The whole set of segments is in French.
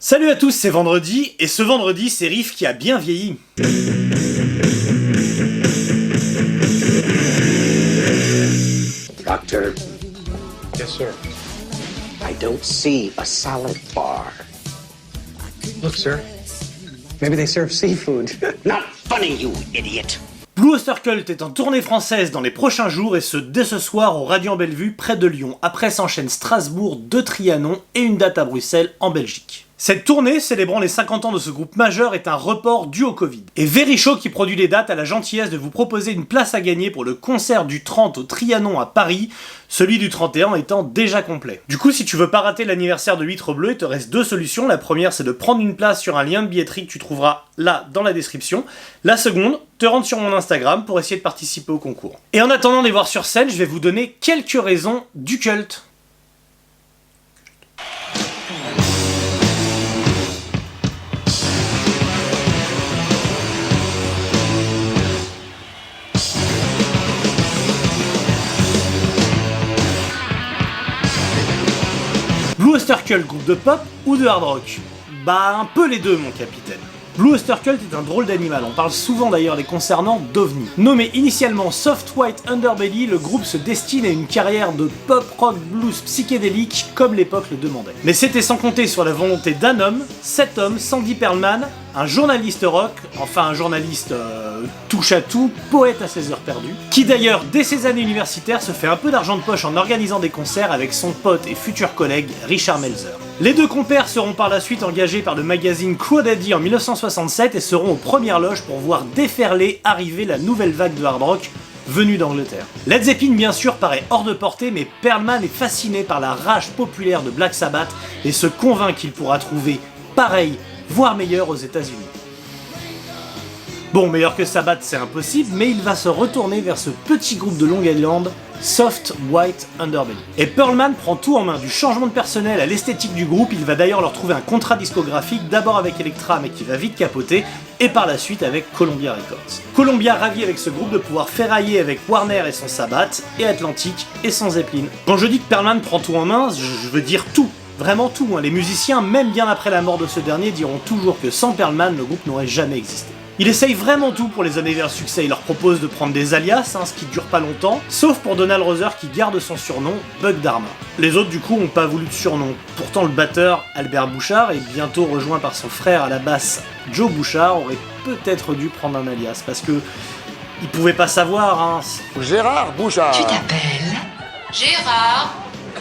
Salut à tous, c'est vendredi, et ce vendredi, c'est Riff qui a bien vieilli. Doctor? Yes, sir. I don't see a salad bar. Look, sir. Maybe they serve seafood. Not funny, you idiot. Blue Oyster Cult est en tournée française dans les prochains jours, et ce dès ce soir au Radiant Bellevue, près de Lyon. Après s'enchaînent Strasbourg, de Trianon et une date à Bruxelles, en Belgique. Cette tournée, célébrant les 50 ans de ce groupe majeur, est un report dû au Covid. Et Very Show, qui produit les dates, a la gentillesse de vous proposer une place à gagner pour le concert du 30 au Trianon à Paris, celui du 31 étant déjà complet. Du coup, si tu veux pas rater l'anniversaire de l'Huître Bleue, il te reste deux solutions. La première, c'est de prendre une place sur un lien de billetterie que tu trouveras là dans la description. La seconde, te rendre sur mon Instagram pour essayer de participer au concours. Et en attendant de les voir sur scène, je vais vous donner quelques raisons du culte. Blue Oyster Cult, groupe de pop ou de hard rock? Bah un peu les deux mon capitaine. Blue Oyster Cult est un drôle d'animal, on parle souvent d'ailleurs les concernant d'OVNI. Nommé initialement Soft White Underbelly, le groupe se destine à une carrière de pop rock blues psychédélique comme l'époque le demandait. Mais c'était sans compter sur la volonté d'un homme, cet homme, Sandy Pearlman, un journaliste rock, enfin un journaliste touche à tout, poète à ses heures perdues, qui d'ailleurs dès ses années universitaires se fait un peu d'argent de poche en organisant des concerts avec son pote et futur collègue Richard Melzer. Les deux compères seront par la suite engagés par le magazine Quo Daddy en 1967 et seront aux premières loges pour voir déferler arriver la nouvelle vague de hard rock venue d'Angleterre. Led Zeppelin bien sûr paraît hors de portée, mais Pearlman est fasciné par la rage populaire de Black Sabbath et se convainc qu'il pourra trouver pareil, voire meilleur aux États-Unis. Bon, meilleur que Sabbath c'est impossible, mais il va se retourner vers ce petit groupe de Long Island, Soft White Underbelly. Et Pearlman prend tout en main, du changement de personnel à l'esthétique du groupe. Il va d'ailleurs leur trouver un contrat discographique, d'abord avec Elektra mais qui va vite capoter, et par la suite avec Columbia Records. Columbia ravi avec ce groupe de pouvoir ferrailler avec Warner et son Sabbath, et Atlantic et son Zeppelin. Quand je dis que Pearlman prend tout en main, je veux dire tout. Vraiment tout, hein. Les musiciens, même bien après la mort de ce dernier, diront toujours que sans Pearlman, le groupe n'aurait jamais existé. Il essaye vraiment tout pour les années vers le succès, il leur propose de prendre des alias, ce qui dure pas longtemps, sauf pour Donald Rother qui garde son surnom, Bug Dharma. Les autres du coup ont pas voulu de surnom, pourtant le batteur, Albert Bouchard, et bientôt rejoint par son frère à la basse, Joe Bouchard, aurait peut-être dû prendre un alias, parce que il pouvait pas savoir, hein. Gérard Bouchard. Tu t'appelles Gérard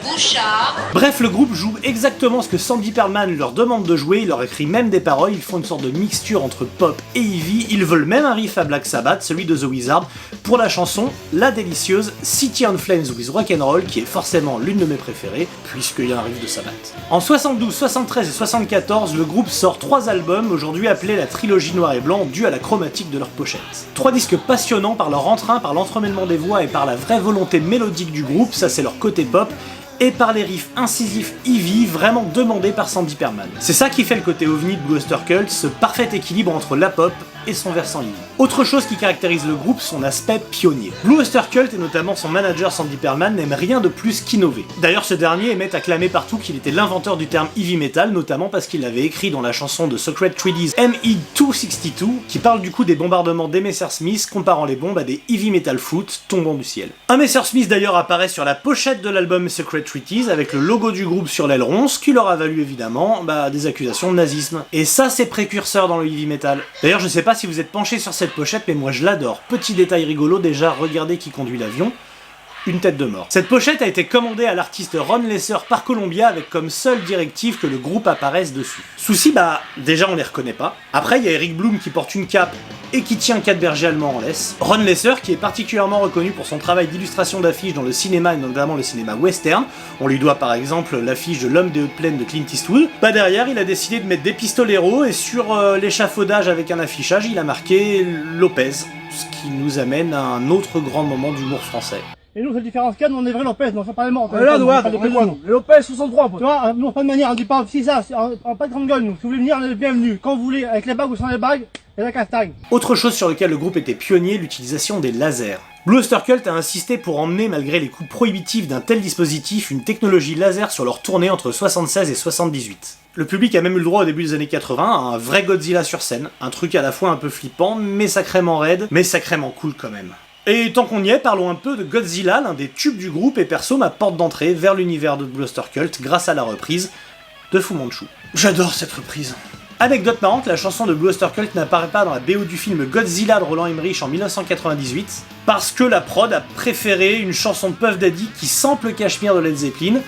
Bouchard. Bref, le groupe joue exactement ce que Sandy Pearlman leur demande de jouer, il leur écrit même des paroles, ils font une sorte de mixture entre pop et heavy, ils veulent même un riff à Black Sabbath, celui de The Wizard, pour la chanson, la délicieuse City on Flames with Rock'n'Roll, qui est forcément l'une de mes préférées, puisqu'il y a un riff de Sabbath. En 72, 73 et 74, le groupe sort 3 albums, aujourd'hui appelés la trilogie noir et blanc, due à la chromatique de leurs pochettes. 3 disques passionnants par leur entrain, par l'entremêlement des voix et par la vraie volonté mélodique du groupe, ça c'est leur côté pop, et par les riffs incisifs heavy vraiment demandés par Sandy Pearlman. C'est ça qui fait le côté ovni de Blue Oyster Cult, ce parfait équilibre entre la pop et son versant heavy. Autre chose qui caractérise le groupe, son aspect pionnier. Blue Oyster Cult et notamment son manager Sandy Pearlman n'aiment rien de plus qu'innover. D'ailleurs ce dernier aimait acclamer partout qu'il était l'inventeur du terme heavy metal, notamment parce qu'il l'avait écrit dans la chanson de Secret Treaties ME262, qui parle du coup des bombardements des Messerschmitt, comparant les bombes à des heavy metal flutes tombant du ciel. Un Messerschmitt d'ailleurs apparaît sur la pochette de l'album Secret Treaties avec le logo du groupe sur l'aileron, ce qui leur a valu évidemment des accusations de nazisme. Et ça c'est précurseur dans le heavy metal. D'ailleurs je sais pas si vous êtes penché sur cette pochette, mais moi je l'adore. Petit détail rigolo, déjà regardez qui conduit l'avion. Une tête de mort. Cette pochette a été commandée à l'artiste Ron Lesser par Columbia avec comme seule directive que le groupe apparaisse dessus. Souci, déjà on les reconnaît pas. Après il y a Eric Bloom qui porte une cape et qui tient 4 bergers allemands en laisse. Ron Lesser qui est particulièrement reconnu pour son travail d'illustration d'affiches dans le cinéma et notamment le cinéma western. On lui doit par exemple l'affiche de L'Homme des Hautes Plaines de Clint Eastwood. Derrière il a décidé de mettre des pistoleros et sur l'échafaudage avec un affichage il a marqué Lopez. Ce qui nous amène à un autre grand moment d'humour français. Et nous, c'est différence 4, on est vrai Lopez, non, c'est pas allemand. Là, droite, on est quoi, nous? Lopez 63, tu vois, nous, pas de manière, on dit pas, si ça, on pas de grande gueule, nous. Si vous voulez venir, on est bienvenus. Quand vous voulez, avec les bagues ou sans les bagues, et la castagne. Autre chose sur laquelle le groupe était pionnier, l'utilisation des lasers. Blue Oyster Cult a insisté pour emmener, malgré les coûts prohibitifs d'un tel dispositif, une technologie laser sur leur tournée entre 76 et 78. Le public a même eu le droit au début des années 80 à un vrai Godzilla sur scène, un truc à la fois un peu flippant, mais sacrément raide, mais sacrément cool quand même. Et tant qu'on y est, parlons un peu de Godzilla, l'un des tubes du groupe et perso ma porte d'entrée vers l'univers de Blue Oyster Cult grâce à la reprise de Fu Manchu. J'adore cette reprise. Anecdote marrante, la chanson de Blue Oyster Cult n'apparaît pas dans la BO du film Godzilla de Roland Emmerich en 1998, parce que la prod a préféré une chanson de Puff Daddy qui sample Cashmere de Led Zeppelin,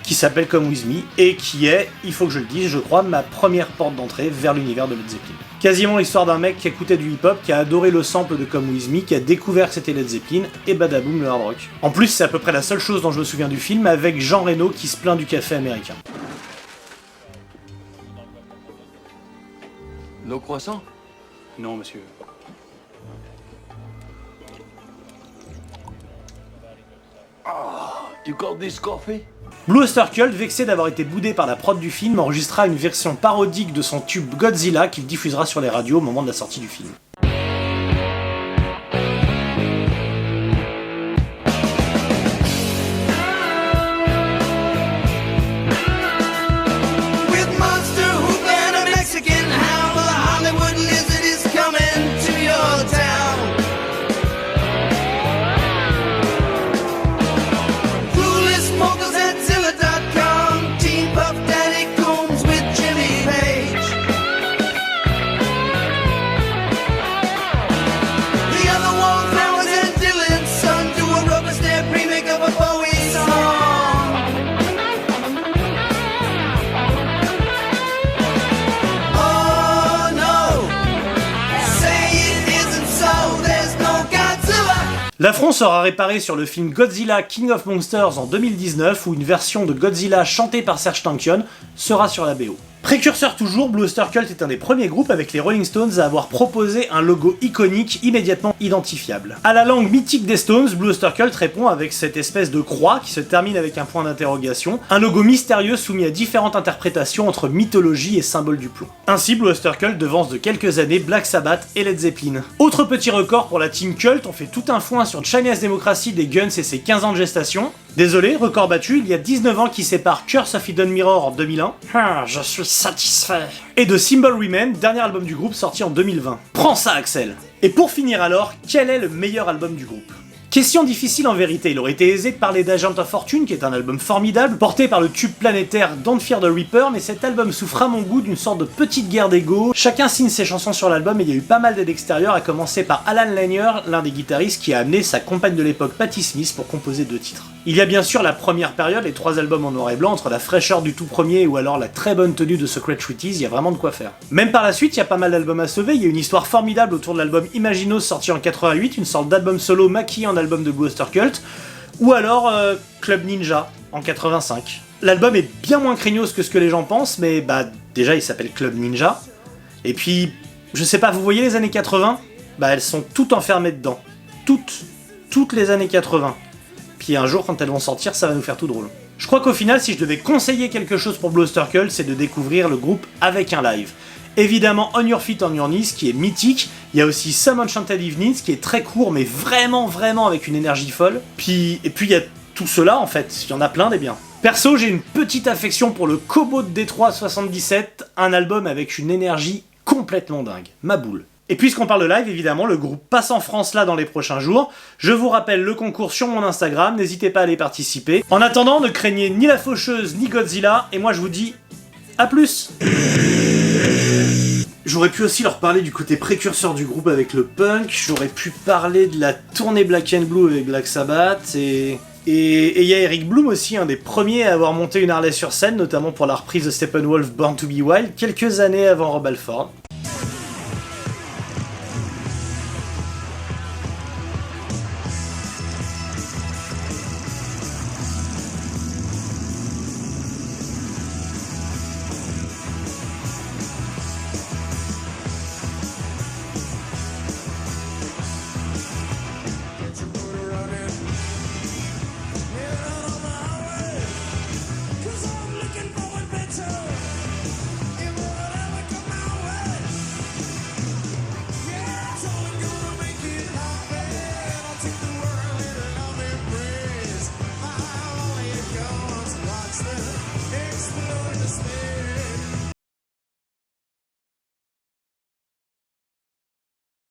qui s'appelle Come With Me, et qui est, il faut que je le dise, je crois, ma première porte d'entrée vers l'univers de Led Zeppelin. Quasiment l'histoire d'un mec qui écoutait du hip-hop, qui a adoré le sample de Come With Me, qui a découvert que c'était Led Zeppelin, et badaboum le hard rock. En plus, c'est à peu près la seule chose dont je me souviens du film, avec Jean Reno qui se plaint du café américain. Nos croissants? Non, monsieur. You got this coffee? Blue Oyster Cult, vexé d'avoir été boudé par la prod du film, enregistra une version parodique de son tube Godzilla qu'il diffusera sur les radios au moment de la sortie du film. L'affront sera réparé sur le film Godzilla King of Monsters en 2019 où une version de Godzilla chantée par Serj Tankian sera sur la BO. Précurseur toujours, Blue Oyster Cult est un des premiers groupes avec les Rolling Stones à avoir proposé un logo iconique immédiatement identifiable. À la langue mythique des Stones, Blue Oyster Cult répond avec cette espèce de croix qui se termine avec un point d'interrogation, un logo mystérieux soumis à différentes interprétations entre mythologie et symbole du plomb. Ainsi, Blue Oyster Cult devance de quelques années Black Sabbath et Led Zeppelin. Autre petit record pour la team Cult, on fait tout un foin sur Chinese Democracy des Guns et ses 15 ans de gestation. Désolé, record battu, il y a 19 ans qui séparent Curse of Hidden Mirror en 2001. Je suis satisfait. Et de Symbol Remain, dernier album du groupe sorti en 2020. Prends ça, Axel. Et pour finir alors, quel est le meilleur album du groupe ? Question difficile en vérité, il aurait été aisé de parler d'Agent of Fortune, qui est un album formidable, porté par le tube planétaire Don't Fear the Reaper, mais cet album souffre à mon goût d'une sorte de petite guerre d'ego. Chacun signe ses chansons sur l'album et il y a eu pas mal d'aides extérieures, à commencer par Alan Lanier, l'un des guitaristes qui a amené sa compagne de l'époque Patti Smith pour composer 2 titres. Il y a bien sûr la première période, les 3 albums en noir et blanc, entre la fraîcheur du tout premier ou alors la très bonne tenue de Secret Treaties, il y a vraiment de quoi faire. Même par la suite, il y a pas mal d'albums à sauver, il y a une histoire formidable autour de l'album Imaginos sorti en 88, une sorte d'album solo maquillé en album de Blue Oyster Cult, ou alors Club Ninja en 85. L'album est bien moins craignos que ce que les gens pensent, mais déjà il s'appelle Club Ninja, et puis, je sais pas, vous voyez les années 80 ? Elles sont toutes enfermées dedans. Toutes les années 80. Puis un jour, quand elles vont sortir, ça va nous faire tout drôle. Je crois qu'au final, si je devais conseiller quelque chose pour Blue Oyster Cult, c'est de découvrir le groupe avec un live. Évidemment, On Your Feet, On Your Knees, qui est mythique. Il y a aussi Some Enchanted Evenings, qui est très court, mais vraiment avec une énergie folle. Et puis il y a tout cela, en fait. Il y en a plein des biens. Perso, j'ai une petite affection pour le Kobo de Détroit 77, un album avec une énergie complètement dingue. Ma boule. Et puisqu'on parle de live, évidemment, le groupe passe en France là dans les prochains jours. Je vous rappelle le concours sur mon Instagram, n'hésitez pas à aller participer. En attendant, ne craignez ni la faucheuse ni Godzilla, et moi je vous dis à plus. J'aurais pu aussi leur parler du côté précurseur du groupe avec le punk, j'aurais pu parler de la tournée Black and Blue avec Black Sabbath, et il y a Eric Bloom aussi, un des premiers à avoir monté une Harley sur scène, notamment pour la reprise de Steppenwolf Born to Be Wild, quelques années avant Rob Halford.